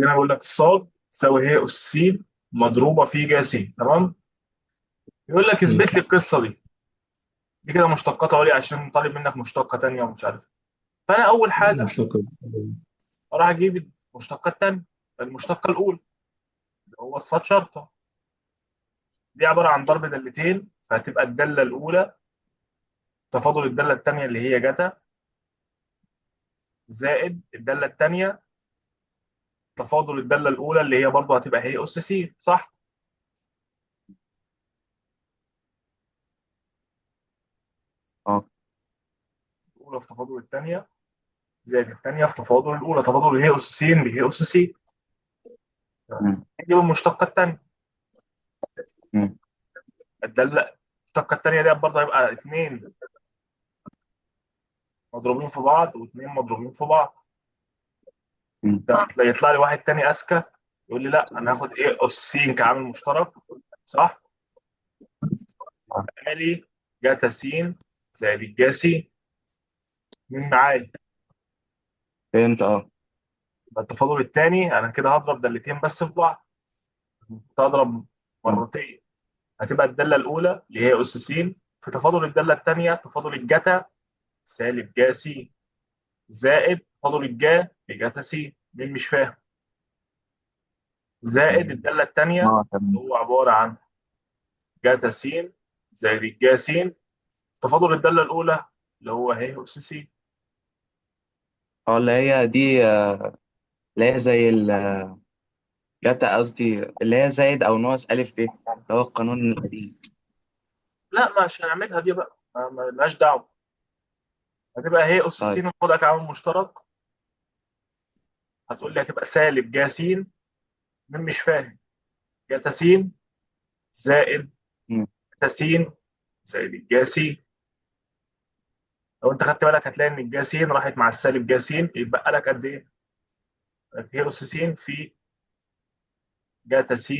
هنا بقول لك الصاد تساوي هي اس س مضروبه في ج س. تمام. يقول لك مم. اثبت لي القصه دي. دي كده مشتقات عليا عشان طالب منك مشتقه تانيه ومش عارف. فانا اول حاجه مشتقة. اروح اجيب المشتقه الثانيه. المشتقه الاولى اللي هو الصاد شرطه، دي عباره عن ضرب دالتين، فهتبقى الداله الاولى تفاضل الداله الثانيه اللي هي جتا، زائد الداله الثانيه تفاضل الداله الاولى اللي هي برضه هتبقى هي اس س. صح؟ اه. الاولى في تفاضل الثانيه زائد الثانيه في تفاضل الاولى، تفاضل اللي هي اس س اللي هي اس س. مم. نجيب المشتقه الثانيه. مم. الداله المشتقه الثانيه دي برضه هيبقى 2 مضروبين في بعض و2 مضروبين في بعض. مم. ده يطلع لي واحد تاني اذكى يقول لي لا انا هاخد ايه اس س كعامل مشترك. صح؟ آه. بالتالي جاتا س زائد الجاسي من معايا. فهمت. اه. يبقى التفاضل الثاني انا كده هضرب دالتين بس في بعض، كنت هضرب مم. مرتين. هتبقى الداله الاولى اللي هي اس س في تفاضل الداله الثانيه تفاضل الجتا سالب جا س زائد تفاضل الجا بجاتا س. مين مش فاهم؟ زائد الداله الثانيه اه تمام. هو عباره عن جاتا س زائد الجا س تفاضل الداله الاولى اللي هو هي اس س. اه، اللي هي دي اللي هي زي جاتا، قصدي اللي هي زائد او ناقص الف ب، اللي هو القانون القديم. لا مش هنعملها دي بقى، مالهاش دعوه. هتبقى هي اس س طيب. ناخدها كعامل مشترك. هتقول لي هتبقى سالب جا س. مين مش فاهم؟ جاتا س زائد مم. جاتا س زائد الجا س. لو انت خدت بالك هتلاقي ان الجا س راحت مع السالب جا س، يبقى لك قد ايه؟ هي اس س في جاتا س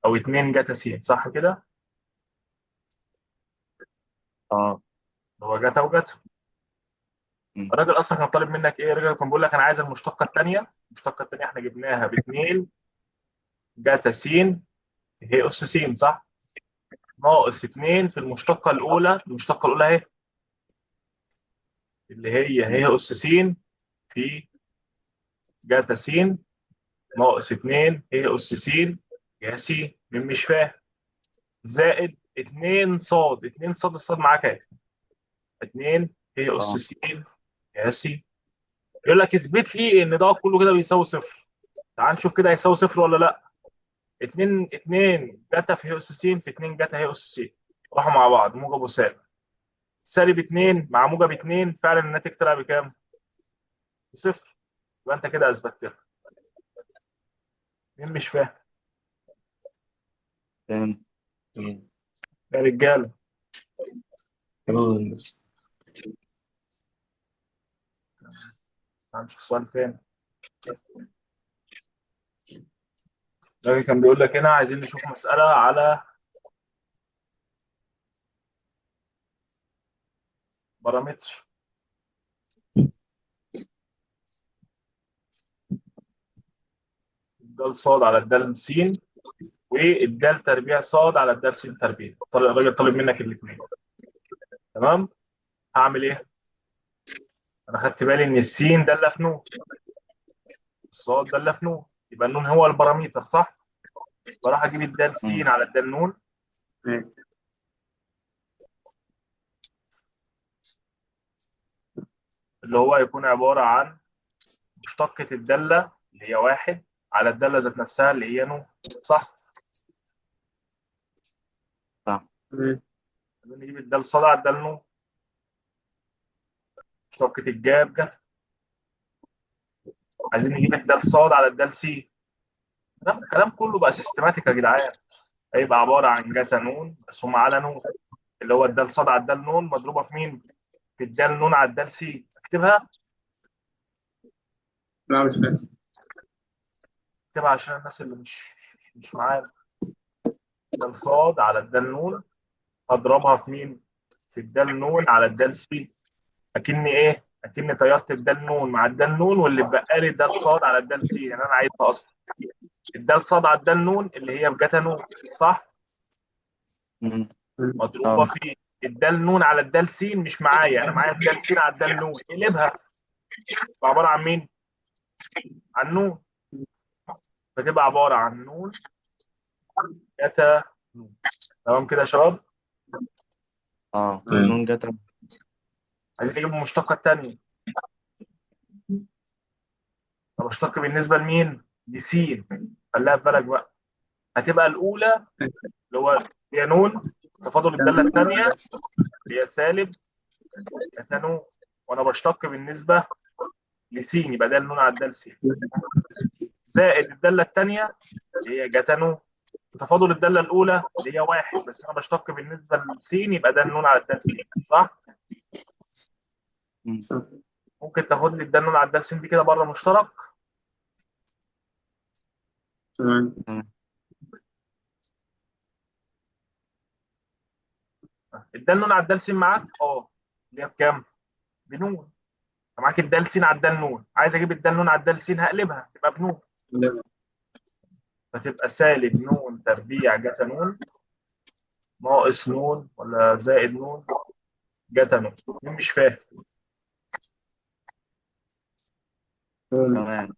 او 2 جاتا س. صح كده؟ اه. هو جاتا وجاتا. مم. الراجل اصلا كان طالب منك ايه؟ الراجل كان بيقول لك انا عايز المشتقه الثانيه. المشتقه الثانيه احنا جبناها ب 2 جاتا س هي اس س. صح؟ ناقص 2 في المشتقه الاولى. المشتقه الاولى اهي اللي مم. هي اس س في جاتا س ناقص 2 هي اس س يا س. مين مش فاهم؟ زائد 2 صاد. 2 صاد الصاد معاك اهي. 2 هي اس اه. س يا س. يقول لك اثبت لي ان ده كله كده بيساوي صفر. تعال نشوف كده هيساوي صفر ولا لا. 2 جاتا في هي اس س في 2 جاتا هي اس س راحوا مع بعض موجب وسالب. سالب 2 مع موجب 2 فعلا الناتج طلع بكام؟ بصفر. يبقى انت كده اثبتت. مين مش فاهم؟ فهمت. تمام. يا رجاله. تمام بس. هنشوف سؤال تاني. الراجل كان بيقول لك هنا عايزين نشوف مسألة على بارامتر الدال صاد على الدال س والدال تربيع صاد على الدال س تربيع. الراجل طالب منك الاثنين. تمام. هعمل ايه؟ انا خدت بالي ان السين داله في نون، الصاد داله في نون، يبقى النون هو البارامتر. صح؟ بروح اجيب الدال س مم. على الدال نون اللي هو يكون عباره عن مشتقة الداله اللي هي واحد على الداله ذات نفسها اللي هي نون. صح؟ صح. نجيب الدال صاد على الدال نون، مشتقة الجاب جت. عايزين نجيب الدال صاد على الدال س. الكلام كله بقى سيستماتيك يا جدعان. هيبقى عباره عن جاتا نون بس هم على نون، اللي هو الدال صاد على الدال نون مضروبه في مين؟ في الدال نون على الدال س. اكتبها. لا مش لازم. اكتبها عشان الناس اللي مش معانا. دال صاد على الدال نون اضربها في مين؟ في الدال نون على الدال س. اكني ايه؟ اكني طيرت الدال نون مع الدال نون، واللي اتبقى لي الدال صاد على الدال س، يعني انا عايزها اصلا الدال صاد على الدال نون اللي هي بجتا نون، صح؟ مم. مضروبه اه. في الدال نون على الدال س، مش معايا، انا معايا الدال س على الدال نون، اقلبها عباره عن مين؟ عن نون. فتبقى عباره عن نون جتا نون. تمام كده يا شباب؟ اه، تمام. نون جتا. عايزين نجيب المشتقه الثانيه. طب اشتق بالنسبه لمين؟ لس. خليها في بالك بقى. هتبقى الاولى اللي هو هي نون تفاضل الداله الثانيه اللي هي سالب جتا نون، وانا بشتق بالنسبه لس يبقى ده النون على الدال س، زائد الداله الثانيه اللي هي جتا نون تفاضل الداله الاولى اللي هي واحد، بس انا بشتق بالنسبه لس يبقى ده النون على الدال س، صح؟ مم. صح. ممكن تاخد لي الدال نون على الدال س دي كده بره مشترك. تمام. تمام. الدال نون على الدال س معاك، اللي هي بكام؟ بنون. معاك الدال س على الدال نون، عايز اجيب الدال نون على الدال س هقلبها تبقى بنون، لا. فتبقى سالب نون تربيع جتا نون ناقص نون ولا زائد نون جتا نون. مين مش فاهم؟ تمام.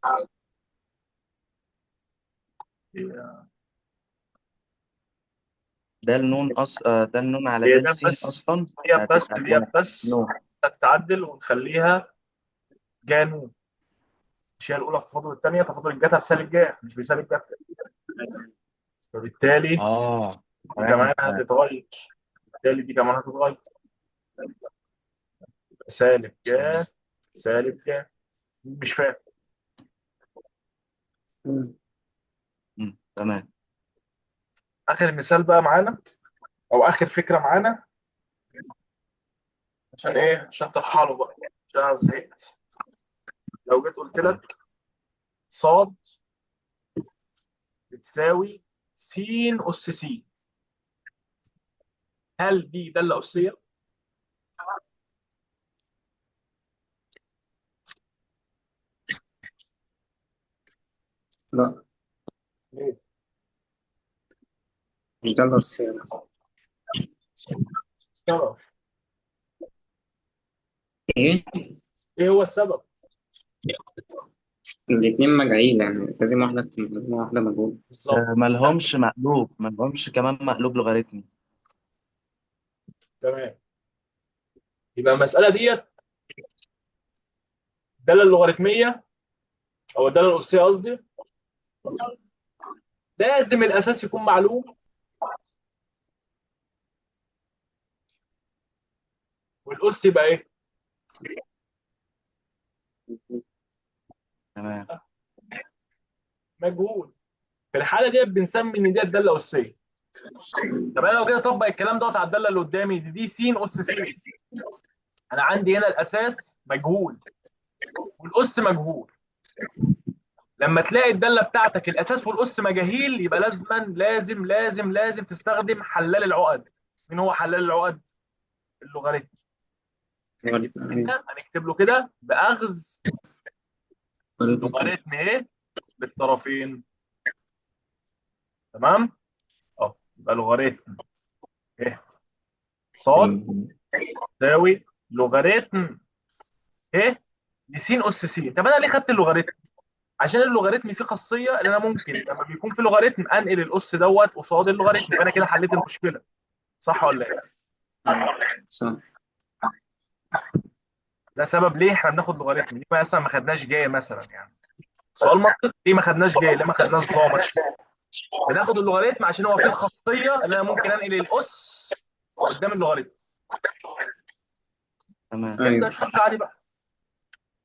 ده النون ده النون على هي ده ده س بس، اصلا. ديت بس هتبقى ديت بواحد. بس نون. تتعدل ونخليها جانون. مش هي الاولى في تفاضل الثانيه، تفاضل الجتا بسالب جا مش بسالب جتا، فبالتالي اه، دي تمام كمان تمام. هتتغير. بالتالي دي كمان هتتغير، سالب جا سالب جا. مش فاهم؟ تمام. اخر مثال بقى معانا، او اخر فكره معانا، عشان ايه؟ عشان ترحلوا بقى، عشان انا زهقت. لو جيت قلت تمام. لك صاد بتساوي س اس س، هل دي داله اسيه؟ لا، ليه؟ مش ده الأساسي. سبب. إيه؟ ايه هو السبب؟ الاتنين مجاعيل، يعني لازم واحدة تكون مجموعة، واحدة مجهول. بالظبط. مالهمش مقلوب لوغاريتمي. تمام. يبقى المساله ديت الداله اللوغاريتميه او الداله الاسيه قصدي، لازم الاساس يكون معلوم والاس يبقى ايه؟ تمام. مجهول. في الحاله ديت بنسمي ان ديت داله اسيه. طب انا لو كده اطبق الكلام دوت على الداله اللي قدامي دي س اس س، انا عندي هنا الاساس مجهول والاس مجهول. لما تلاقي الداله بتاعتك الاساس والاس مجاهيل يبقى لازم تستخدم حلال العقد. مين هو حلال العقد؟ اللوغاريتم. هنكتب له كده باخذ لوغاريتم ايه بالطرفين. تمام. يبقى لوغاريتم ايه صاد تساوي لوغاريتم ايه لس اس س. طب انا ليه خدت اللوغاريتم؟ عشان اللوغاريتم فيه خاصيه ان انا ممكن لما بيكون في لوغاريتم انقل الاس دوت قصاد اللوغاريتم، يبقى انا كده حليت المشكله. صح ولا ايه؟ صح. ده سبب ليه احنا بناخد لوغاريتم. ليه مثلا ما خدناش جاي مثلا يعني؟ سؤال منطقي. ليه ما خدناش جاي؟ ليه ما خدناش ظا مثلا؟ بناخد اللوغاريتم عشان هو فيه الخاصيه ان انا ممكن انقل الاس قدام اللوغاريتم. تمام. نبدا أيوه. الشق عادي بقى.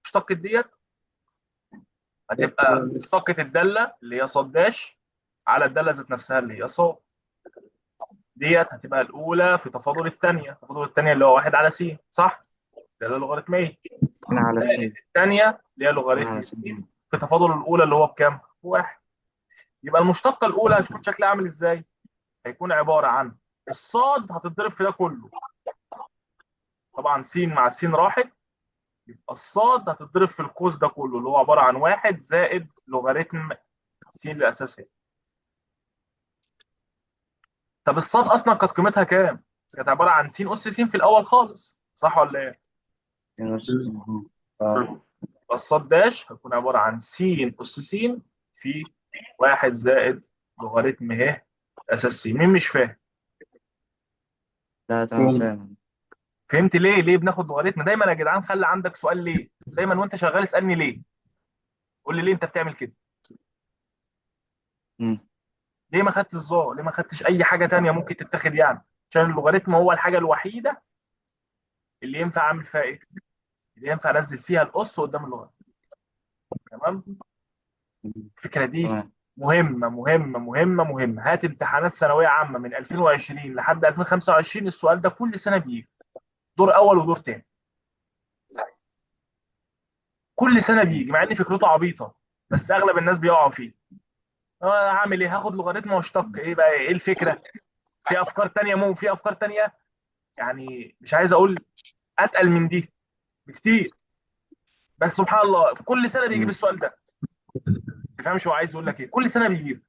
اشتقت ديت هتبقى بس. اشتقت الداله اللي هي صاد داش على الداله ذات نفسها اللي هي صاد. ديت هتبقى الاولى في تفاضل الثانيه، تفاضل الثانيه اللي هو 1 على س، صح؟ ده لوغاريتميه. انا على زائد سين. الثانيه اللي هي انا لوغاريتم على س سين. في تفاضل الاولى اللي هو بكام؟ بواحد. يبقى المشتقه الاولى هتكون شكلها عامل ازاي؟ هيكون عباره عن الصاد هتتضرب في ده كله، طبعا س مع س راحت، يبقى الصاد هتتضرب في القوس ده كله اللي هو عباره عن واحد زائد لوغاريتم س الاساسيه. طب الصاد اصلا كانت قيمتها كام؟ كانت عباره عن س اس س في الاول خالص، صح ولا ايه؟ نص. اه. فالصاد داش هتكون عباره عن س اس س في واحد زائد لوغاريتم ه اساس س. مين مش فاهم؟ لا تمام فاهم. فاهم. فهمت ليه بناخد لوغاريتم دايما يا جدعان؟ خلي عندك سؤال ليه دايما وانت شغال اسالني ليه. قول لي ليه انت بتعمل كده. مم. ليه ما خدتش الظا؟ ليه ما خدتش اي حاجه تانية ممكن تتاخد يعني؟ عشان اللوغاريتم هو الحاجه الوحيده اللي ينفع اعمل فيها ايه؟ اللي ينفع انزل فيها الاس قدام اللغه. تمام. الفكره دي تمام. مهمه مهمه مهمه مهمه. هات امتحانات ثانويه عامه من 2020 لحد 2025 السؤال ده كل سنه بيجي، دور اول ودور تاني، كل سنه بيجي، مع ان فكرته عبيطه بس اغلب الناس بيقعوا فيه. هعمل ايه؟ هاخد لوغاريتم واشتق، ايه بقى ايه الفكره؟ في افكار تانية، مو في افكار تانية يعني مش عايز اقول اتقل من دي بكتير. بس سبحان الله في كل سنه بيجيب مم. السؤال ده. ما تفهمش هو عايز يقول لك ايه، كل سنه بيجيب.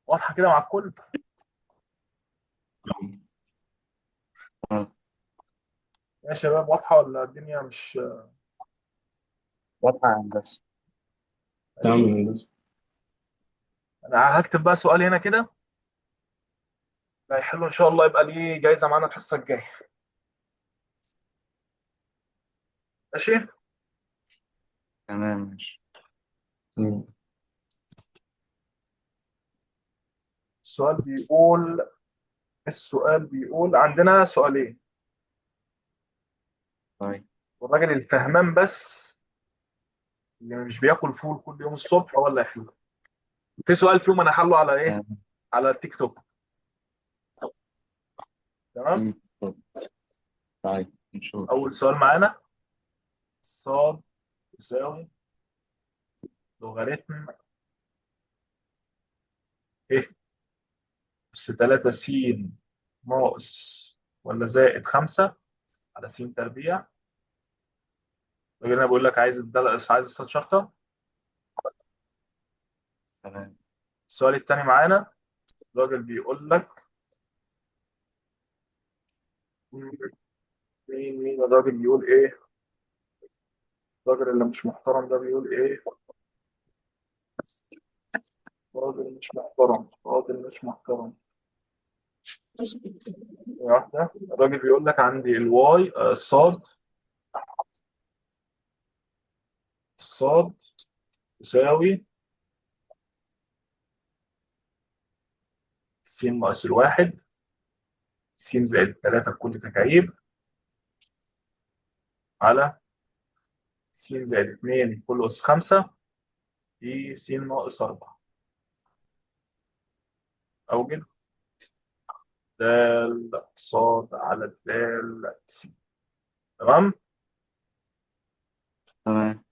واضحه كده مع الكل؟ آه. يا شباب واضحه ولا الدنيا مش؟ واضحة يا هندسة. تمام بس. انا هكتب بقى سؤال هنا كده، لا يحلو ان شاء الله يبقى ليه جايزه معانا الحصه الجايه. ماشي. تمام ماشي. مم. السؤال بيقول عندنا سؤالين، طيب. والراجل الفهمان بس اللي مش بياكل فول كل يوم الصبح هو اللي هيحله. في سؤال فيهم انا حله على ايه؟ تمام. على التيك توك. تمام. مم. طيب نشوف. اول سؤال معانا، صاد يساوي لوغاريتم ايه اس 3 س ناقص ولا زائد 5 على س تربيع. الراجل هنا بيقول لك عايز الصاد شرطه. تمام. السؤال الثاني معانا، الراجل بيقول لك مين الراجل بيقول ايه؟ الراجل اللي مش محترم ده بيقول ايه؟ راجل مش محترم، راجل مش محترم. واحدة، الراجل بيقول لك عندي الواي الصاد يساوي س ناقص الواحد س زائد 3 كل تكعيب على س زائد 2 كل أس 5 في س ناقص 4. أوجد دال صاد على دال س. تمام؟ تمام.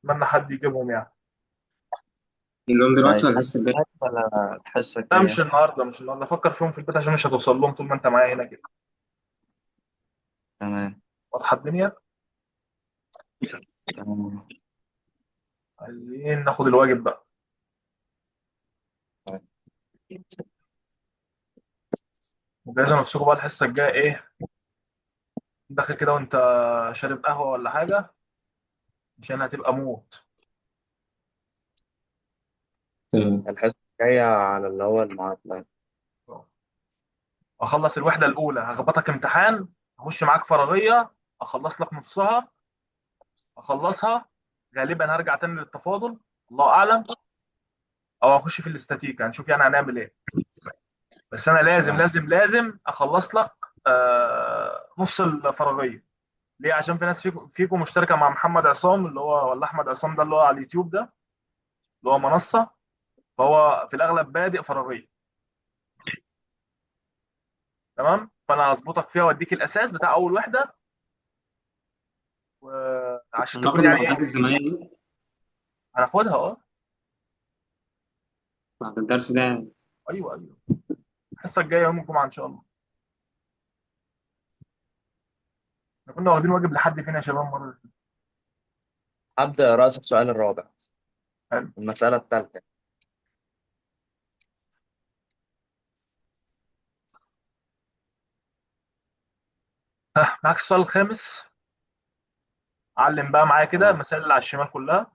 أتمنى حد يجيبهم يعني. اليوم دلوقتي طيب ولا لسه الجاي؟ ولا الحصة لا مش الجاية؟ النهارده، مش النهارده، فكر فيهم في البيت عشان مش هتوصل لهم طول ما أنت معايا هنا كده. تمام. واضحة الدنيا؟ تمام. عايزين ناخد الواجب بقى. طيب. وجهزوا نفسكم بقى الحصة الجاية إيه؟ داخل كده وأنت شارب قهوة ولا حاجة عشان هتبقى موت. تمام. الحصة الجاية على اللي هو المعادلة. اخلص الوحده الاولى هخبطك امتحان، اخش معاك فراغيه، اخلص لك نصها، اخلصها غالبا هرجع تاني للتفاضل، الله اعلم، او اخش في الاستاتيكا هنشوف يعني هنعمل ايه. بس انا لازم تمام. لازم لازم اخلص لك نص الفراغيه. ليه؟ عشان في ناس فيكم مشتركه مع محمد عصام اللي هو، ولا احمد عصام ده اللي هو على اليوتيوب ده اللي هو منصه، فهو في الاغلب بادئ فراغيه. تمام. فانا هظبطك فيها واديك الاساس بتاع اول وحده، وعشان هناخد تكون يعني الأبحاث ايه. الزمنية دي هناخدها اه. بعد الدرس ده؟ ايوه ايوه. الحصه الجايه يوم الجمعه ان شاء الله. احنا كنا واخدين واجب لحد فين يا شباب المره اللي فاتت؟ حد رأس السؤال الرابع، حلو. المسألة الثالثة. معاك السؤال الخامس. علم بقى معايا كده اه المسائل اللي على الشمال كلها.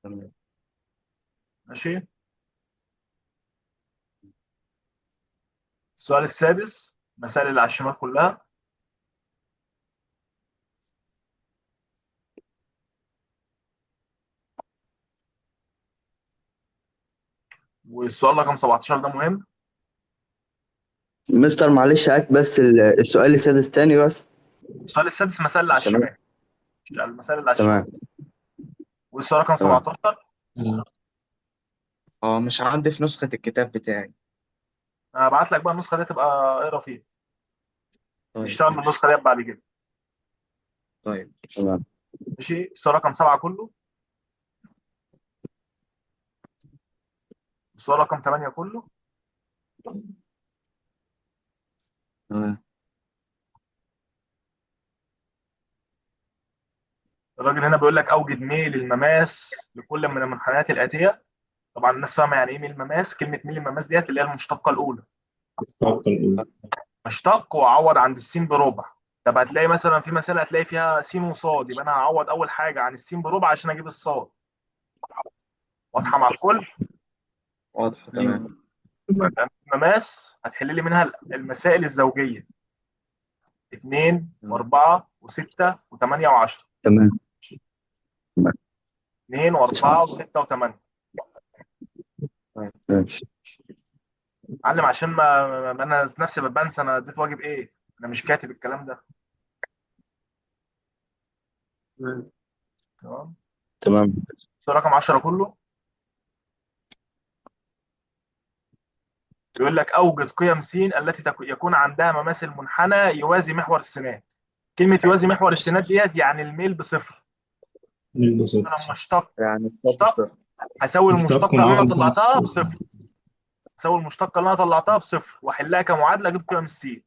تمام. ماشي. السؤال السادس، المسائل اللي على الشمال كلها. والسؤال رقم 17 ده مهم. مستر معلش هاك بس السؤال السادس تاني بس. السؤال السادس مسائل اللي على عشان الشمال، مش المسائل اللي على الشمال. تمام. والسؤال رقم تمام 17. اه مش عندي في نسخة الكتاب بتاعي. انا هبعت لك بقى النسخه دي تبقى اقرا فيها، طيب نشتغل ماشي. بالنسخه دي بعد كده. طيب تمام ماشي. السؤال رقم 7 كله. السؤال رقم 8 كله. تمام. الراجل هنا بيقول لك اوجد ميل المماس لكل من المنحنيات الاتيه. طبعا الناس فاهمه يعني ايه ميل المماس. كلمه ميل المماس ديت اللي هي المشتقه الاولى. اشتق واعوض عند السين بربع. طب هتلاقي مثلا في مسألة هتلاقي فيها س وصاد، يبقى انا هعوض اول حاجة عن السين بربع عشان اجيب الصاد. واضحة مع الكل؟ واضح تمام. مماس هتحل لي منها المسائل الزوجية 2 تمام. و4 و6 و8 و10. تمام تمام. 2 و4 و6 و8. طيب ماشي. علم عشان ما انا نفسي بنسى انا اديت واجب ايه. انا مش كاتب الكلام ده. تمام. تمام السؤال رقم 10 كله. يقول لك اوجد قيم س التي يكون عندها مماثل منحنى يوازي محور السينات. كلمة يوازي محور السينات ديت يعني الميل بصفر. انا مشتق. يعني مشتق الصف. هساوي اشتق المشتقة اللي انا معاهم طلعتها بص. بصفر. هساوي المشتقة اللي انا طلعتها بصفر واحلها كمعادلة اجيب قيم السين.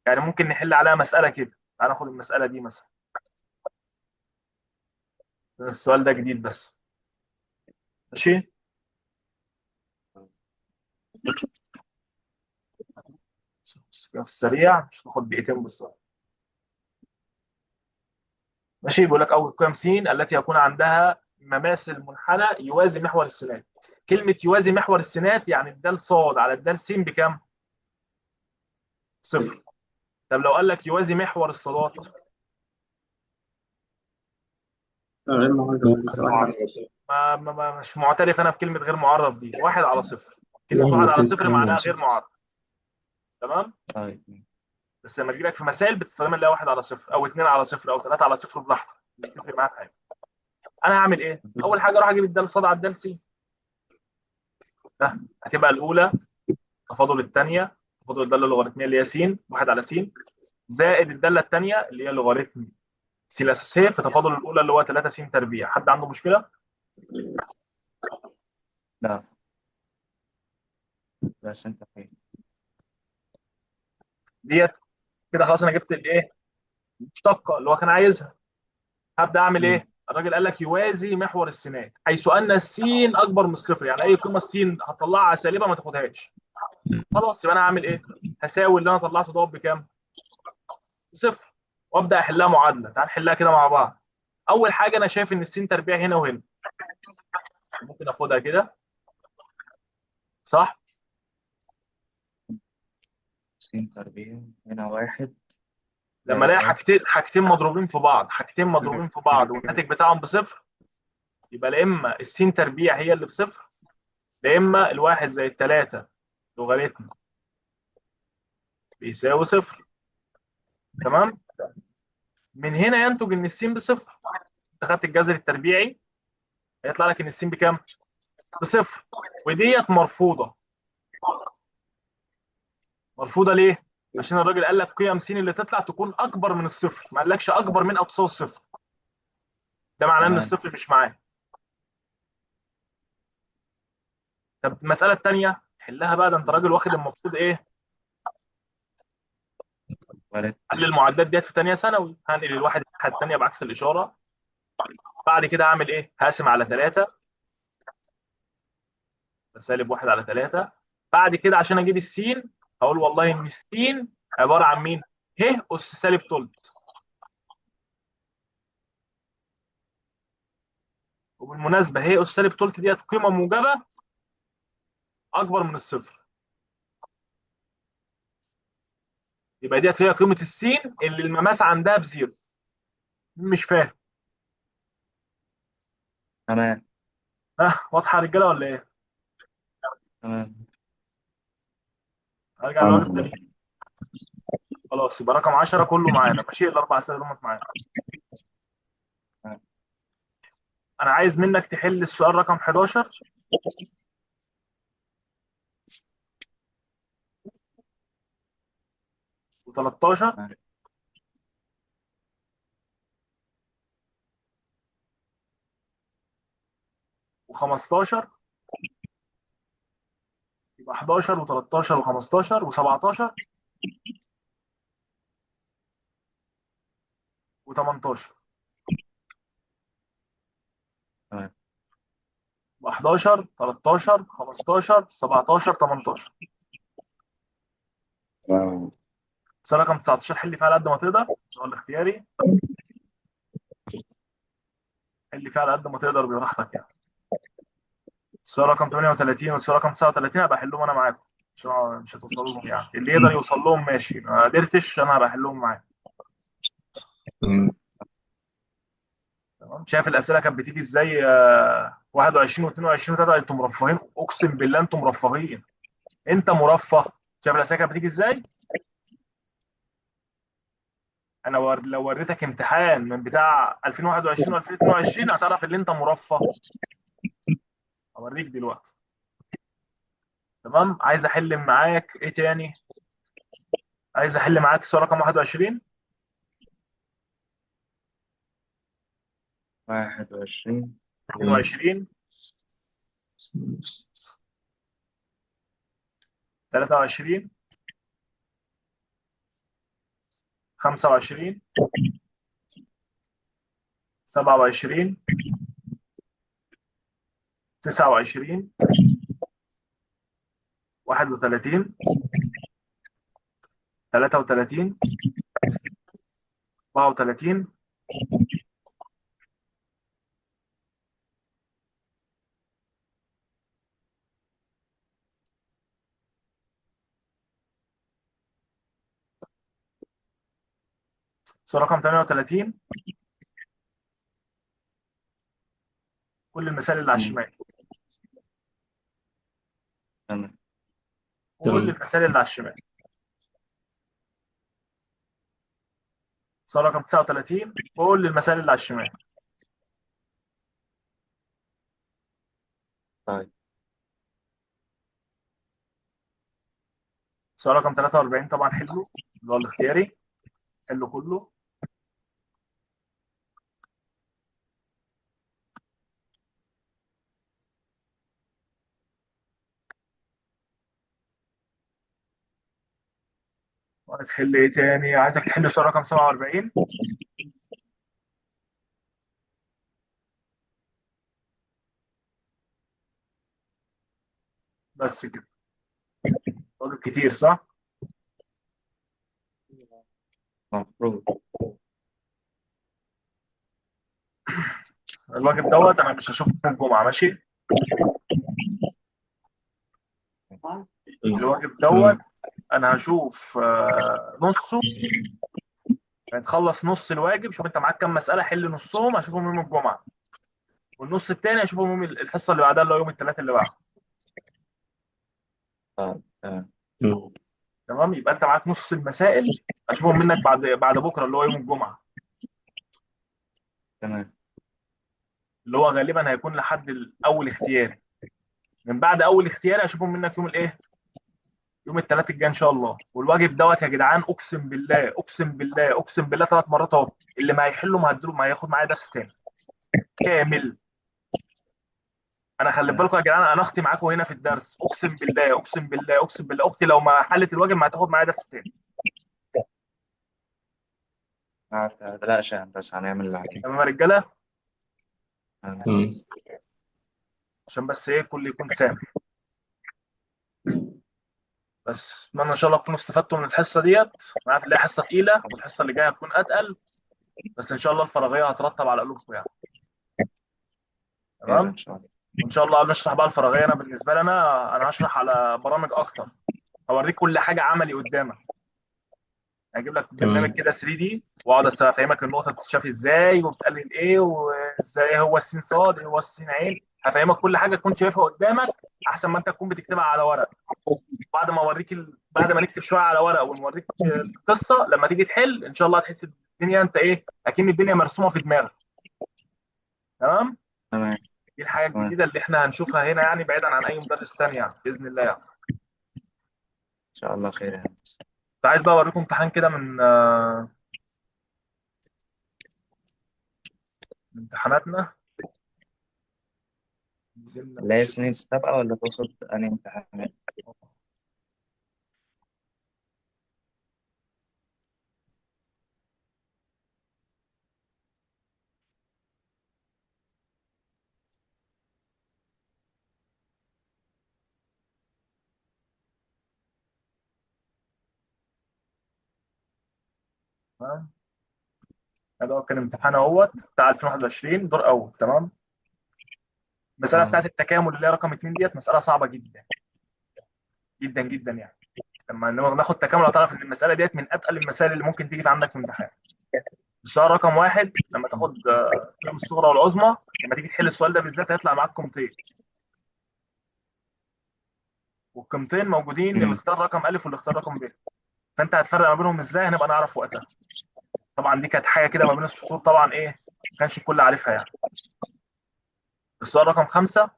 يعني ممكن نحل عليها مسألة كده. تعال ناخد المسألة دي مثلا. السؤال ده جديد بس. ماشي. بس كده في السريع مش هتاخد دقيقتين بالظبط. ماشي. بيقول لك اول قيم س التي يكون عندها مماثل منحنى يوازي محور السينات. كلمة يوازي محور السينات يعني الدال صاد على الدال س بكام؟ صفر. طب لو قال لك يوازي محور الصادات. غير معرض بس واحد. مش معترف انا بكلمة غير معرف دي. واحد على صفر. كلمة واحد على صفر معناها غير معرف. تمام. طيب بس لما تجي لك في مسائل بتستخدم اللي هي واحد على صفر او اتنين على صفر او ثلاثة على صفر براحتك. مش هتفرق معاك حاجة. انا هعمل ايه؟ اول حاجة اروح اجيب الدال صاد على الدال س. ده هتبقى الاولى تفاضل الثانيه تفاضل الداله اللوغاريتميه اللي هي س واحد على س زائد الداله الثانيه اللي هي لوغاريتم س الاساسيه في تفاضل الاولى اللي هو 3 س تربيع. حد عنده مشكله؟ لا بس انت فين. ديت كده خلاص انا جبت الايه المشتقه اللي هو كان عايزها. هبدا اعمل ايه؟ الراجل قال لك يوازي محور السينات حيث ان السين اكبر من الصفر. يعني اي قيمه السين هتطلعها سالبه ما تاخدهاش. خلاص يبقى انا هعمل ايه؟ هساوي اللي انا طلعته ده بكام؟ صفر. وابدا احلها معادله. تعال نحلها كده مع بعض. اول حاجه انا شايف ان السين تربيع هنا وهنا. ممكن اخدها كده صح. س تربيع هنا واحد لما زائد الاقي واحد. حاجتين مضروبين في بعض، حاجتين مضروبين في بعض والناتج بتاعهم بصفر، يبقى لا اما السين تربيع هي اللي بصفر، لا اما الواحد زائد الثلاثه لوغاريتم بيساوي صفر. تمام. من هنا ينتج ان السين بصفر. انت خدت الجذر التربيعي هيطلع لك ان السين بكام؟ بصفر. وديت مرفوضه. مرفوضه ليه؟ عشان الراجل قال لك قيم س اللي تطلع تكون اكبر من الصفر، ما قالكش اكبر من او تساوي الصفر. ده معناه ان تمام. الصفر مش معاه. طب المساله الثانيه حلها بقى، ده انت راجل واخد المفروض ايه، ولا حل المعادلات ديت في ثانيه ثانوي. هنقل الواحد الناحيه الثانيه بعكس الاشاره. بعد كده هعمل ايه؟ هقسم على 3، سالب 1 على 3. بعد كده عشان اجيب السين هقول والله ان السين عباره عن مين؟ ه اس سالب تلت. وبالمناسبه ه اس سالب تلت ديت قيمه موجبه اكبر من الصفر. يبقى ديت هي قيمه السين اللي المماس عندها بزيرو. مش فاهم؟ تمام ها واضحه يا رجاله ولا ايه؟ تمام ارجع للواجب فاهم. تاني. خلاص يبقى رقم 10 كله معانا ماشي، الاربع اسئله دول معانا. تمام. انا عايز منك تحل السؤال رقم 11 و13 تمام. و15. يبقى 11 و13 و15 و17 و18. تمام. يبقى 11 13 15 17 18. تمام. السؤال رقم 19 حل فيها على قد ما تقدر، هو الاختياري. حل فيها على قد ما تقدر براحتك يعني. السؤال رقم 38 والسؤال رقم 39 هبقى احلهم انا معاكم، عشان مش هتوصلوا لهم يعني. اللي يقدر يوصل لهم ماشي، ما قدرتش انا هبقى احلهم معاك. تمام. شايف الاسئله كانت بتيجي ازاي؟ 21 و22 و23 انتم مرفهين، اقسم بالله انتم مرفهين. انت مرفه. شايف الاسئله كانت بتيجي ازاي؟ انا لو وريتك امتحان من بتاع 2021 و2022 هتعرف ان انت مرفه. اوريك دلوقتي. تمام. عايز احل معاك ايه تاني؟ عايز احل معاك سؤال رقم 21. 21. 22. 23. 25. 27. 29. 31. 33. 34. سؤال رقم 38. كل المسائل اللي على الشمال. تمام كل المسائل اللي على الشمال. سؤال رقم 39. كل المسائل اللي على الشمال. طيب سؤال رقم 43 طبعا حله، اللي هو الاختياري. حله كله. وهتحل ايه تاني؟ عايزك تحل سؤال رقم 47. بس كده. واجب كتير صح؟ المفروض. الواجب دوت انا مش هشوفه يوم الجمعه ماشي. الواجب دوت انا هشوف نصه. يعني تخلص نص الواجب، شوف انت معاك كام مساله، حل نصهم هشوفهم يوم الجمعه. والنص التاني هشوفهم يوم الحصه اللي بعدها اللي هو يوم الثلاث اللي بعده. طيب تمام تمام. يبقى انت معاك نص المسائل اشوفهم منك بعد بكره اللي هو يوم الجمعه. تمام اللي هو غالبا هيكون لحد اول اختياري. من بعد اول اختياري اشوفهم منك يوم الايه؟ يوم الثلاث الجاي ان شاء الله. والواجب دوت يا جدعان اقسم بالله اقسم بالله اقسم بالله 3 مرات اهو. اللي ما هيحله ما هديله، ما هياخد معايا درس تاني كامل. انا خلي بالكم يا جدعان، انا اختي معاكم هنا في الدرس، اقسم بالله اقسم بالله اقسم بالله، اختي لو ما حلت الواجب ما هتاخد معايا درس تاني. ما تقلقش يا هندسة، هنعمل اللي علينا. تمام يا رجاله، مم. عشان بس ايه كل يكون سامع. بس اتمنى ان شاء الله تكونوا استفدتوا من الحصه ديت. انا عارف ان هي حصه تقيله والحصه اللي جايه هتكون اتقل، بس ان شاء الله الفرضيه هترتب على قلوبكم يعني. خير تمام. إن شاء الله. وان شاء الله نشرح بقى الفرضيه. انا بالنسبه لي انا هشرح على برامج اكتر، هوريك كل حاجه عملي قدامك. هجيب لك برنامج تمام. كده 3 دي واقعد افهمك النقطه بتتشاف ازاي وبتقلل ايه وازاي هو السين صاد ايه هو السين عين. هفهمك كل حاجه تكون شايفها قدامك احسن ما انت تكون بتكتبها على ورق. بعد ما اوريك بعد ما نكتب شويه على ورق ونوريك القصه، لما تيجي تحل ان شاء الله هتحس الدنيا انت ايه اكن الدنيا مرسومه في دماغك. تمام. تمام. دي الحاجه تمام. الجديده اللي احنا هنشوفها هنا يعني، بعيدا عن اي مدرس تاني يعني باذن الله يعني. إن شاء الله خير يا هندسة. كنت عايز بقى اوريكم امتحان كده من من امتحاناتنا. نزلنا اللي هي ماشي. السنين السابقة ولا تقصد أنهي امتحانات؟ تمام. ده هو كان امتحان اهوت بتاع 2021 دور اول. تمام. المساله بتاعت التكامل اللي هي رقم 2 ديت مساله صعبه جدا جدا جدا يعني. لما ناخد تكامل هتعرف ان المساله ديت من اتقل المسائل اللي ممكن تيجي في عندك في امتحان. السؤال رقم واحد لما تاخد القيم الصغرى والعظمى، لما تيجي تحل السؤال ده بالذات هيطلع معاك قيمتين، والقيمتين موجودين مم. الاختيار رقم الف والاختيار رقم ب. فانت هتفرق ما بينهم ازاي هنبقى نعرف وقتها. طبعا دي كانت حاجه كده ما بين السطور طبعا ايه، ما كانش الكل عارفها يعني. السؤال رقم خمسه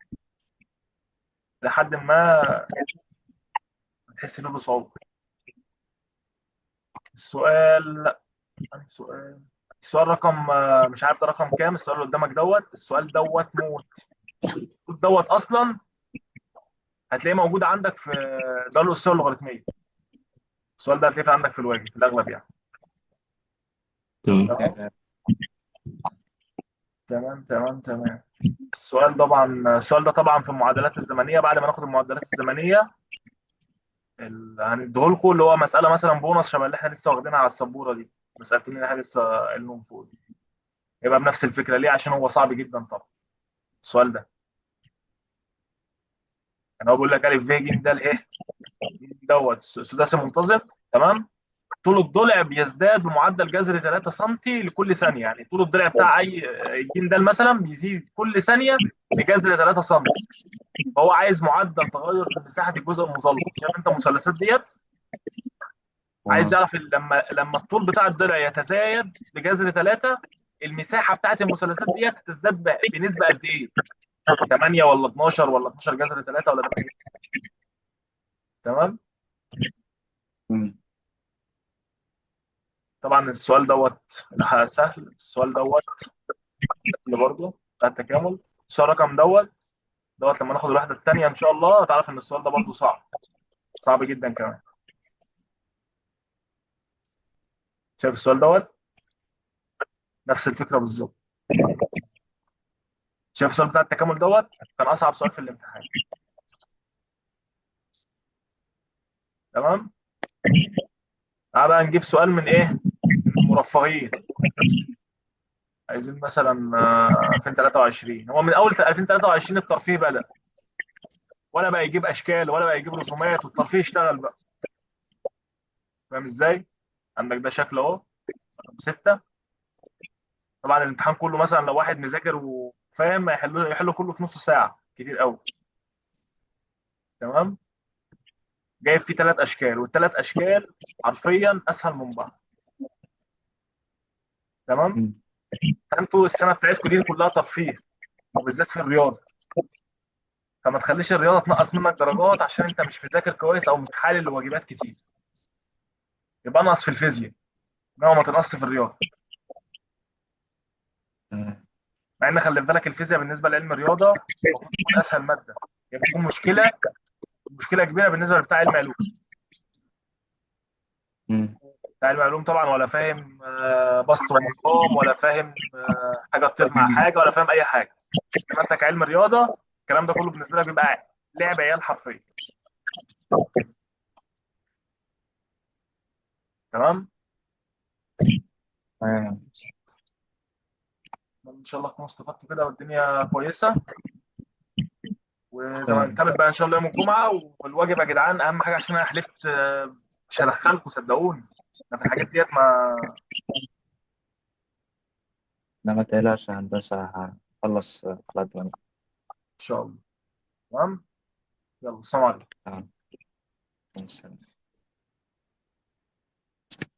لحد ما تحس فيه بصعوبه. السؤال لا، سؤال السؤال رقم مش عارف ده رقم كام. السؤال اللي قدامك دوت، السؤال دوت موت. دوت اصلا هتلاقيه موجود عندك في دار الأسئلة اللوغاريتمية. السؤال ده هتلاقيه عندك في الواجب في الأغلب يعني. تمام. تمام تمام تمام تمام. السؤال ده طبعا في المعادلات الزمنية. بعد ما ناخد المعادلات الزمنية هنديهولكوا اللي هو مسألة مثلا بونص شبه اللي احنا لسه واخدينها على السبورة دي، مسألتين اللي احنا لسه قايلينهم فوق دي. يبقى بنفس الفكرة. ليه؟ عشان هو صعب جدا طبعا السؤال ده. يعني هو بيقول لك ألف ب ج د ه دوت سداسي منتظم. تمام. طول الضلع بيزداد بمعدل جذر 3 سم لكل ثانيه. يعني طول الضلع بتاع اي ج د مثلا بيزيد كل ثانيه بجذر 3 سم. فهو عايز معدل تغير في مساحه الجزء المظلل. شايف انت المثلثات ديت؟ عايز يعرف لما الطول بتاع الضلع يتزايد بجذر 3، المساحه بتاعت المثلثات ديت هتزداد بنسبه قد ايه؟ 8 ولا 12 ولا 12 جذر 3 ولا 8؟ تمام. مم. طبعا السؤال دوت سهل. السؤال دوت اللي برضه بتاع التكامل. السؤال رقم دوت لما ناخد الوحده الثانيه ان شاء الله هتعرف ان السؤال ده برضه صعب، صعب جدا كمان. شايف السؤال دوت نفس الفكره بالظبط. شايف السؤال بتاع التكامل دوت كان اصعب سؤال في الامتحان. تمام. تعال بقى نجيب سؤال من ايه، من المرفهين. عايزين مثلا 2023. هو من اول 2023 الترفيه بدأ، ولا بقى يجيب اشكال ولا بقى يجيب رسومات، والترفيه اشتغل بقى. فاهم ازاي؟ عندك ده شكل اهو رقم 6. طبعا الامتحان كله مثلا لو واحد مذاكر وفاهم يحله كله في نص ساعه كتير قوي. تمام. جايب فيه 3 اشكال، والثلاث اشكال حرفيا اسهل من بعض. تمام. مم. فانتوا السنه بتاعتكم دي كلها ترفيه، وبالذات في الرياضه. فما تخليش الرياضه تنقص منك درجات عشان انت مش مذاكر كويس او مش حالل واجبات كتير. يبقى نقص في الفيزياء انما ما تنقصش في الرياضه. تمام. مع ان خلي بالك الفيزياء بالنسبه لعلم الرياضه المفروض تكون اسهل ماده، هي بتكون مشكله كبيره بالنسبه لبتاع علم علوم. مم. بتاع علم علوم طبعا ولا فاهم بسط ومقام، ولا فاهم حاجه تطير مع حاجه، ولا فاهم اي حاجه. انما انت كعلم رياضه الكلام ده كله بالنسبه لك بيبقى لعب عيال حرفيا. تمام. تمام. ان شاء الله تكونوا استفدتوا كده والدنيا كويسه. وزي ما تمام. نتقابل بقى ان شاء الله يوم الجمعه. والواجب يا جدعان اهم حاجه، عشان انا حلفت مش هدخلكم صدقوني. انا في الحاجات ديت ما ان لا ما تقلقش يا هندسة، هخلص على قد ما أقدر. شاء الله. تمام. يلا، سلام عليكم. تمام. مع السلامة.